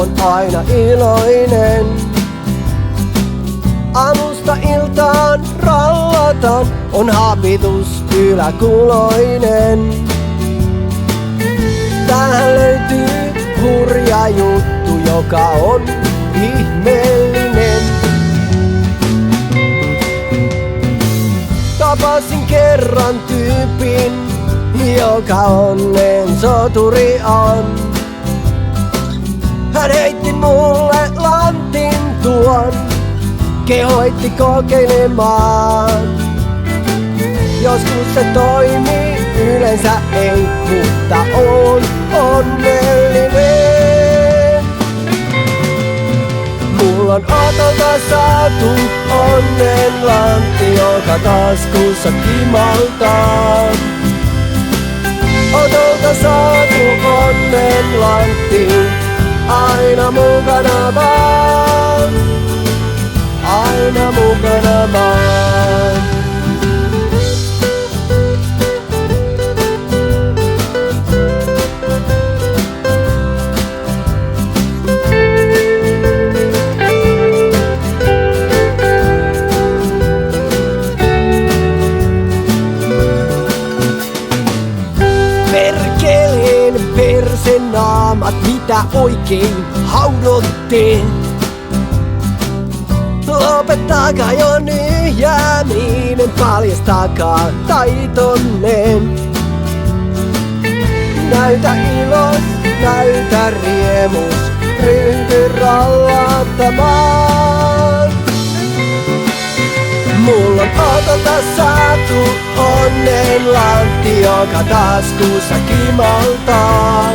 on aina iloinen. Aamusta iltaan rallataan, on hapitus yläkuloinen. Tähän löytyy hurja juttu, joka on ihmeellinen. Tapasin kerran tyypin, joka onnen soturi on. Hän heitti mulle lantin tuon, kehoitti kokeilemaan. Joskus se toimii, yleensä ei, mutta on onnellinen. Mulla on Otolta saatu onnen lantti, joka taskussa kimaltaa. Otolta saatu onnen lantti, aina mukana vaan. Aina mukana vaan. Perkeleen persenaamat, mitä oikein haudotte? Lopettakaa jo nyhjääminen, paljastakaa taitonne. Näytä ilos, näytä riemus, ryhdy rallattamaan. Mulla on Otolta saatu onnen lantti, joka taskussa kimaltaa.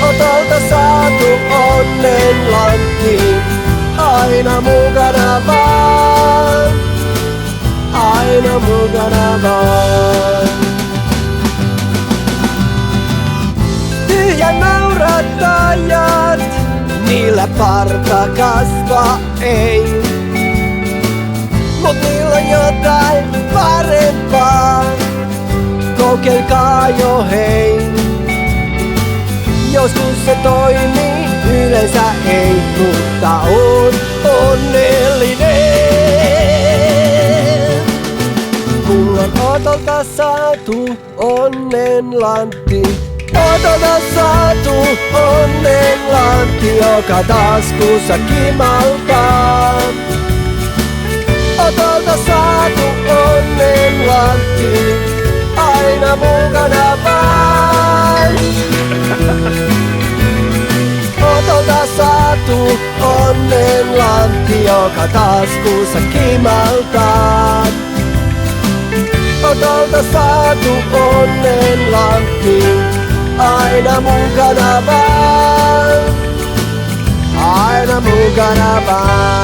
Otolta saatu onnen lantti, aina mukana vaan. Aina mukana vaan. Tyhjän naurattajat, niillä parta kasvaa ei. Mut niillä on jotain parempaa, kokeilkaa jo hei. Joskus se toimii, yleensä ei, mutta on onnellinen. Mulla on Otolta saatu onnen lantti, Otolta saatu onnen lantti, joka taskussa kimaltaa. Otolta saatu onnen lantti, aina mukana vaan. Otolta saatu onnen lantti, joka taskussa kimaltaa. Otolta saatu onnen lantti, aina mukana vaan. Aina mukana vaan.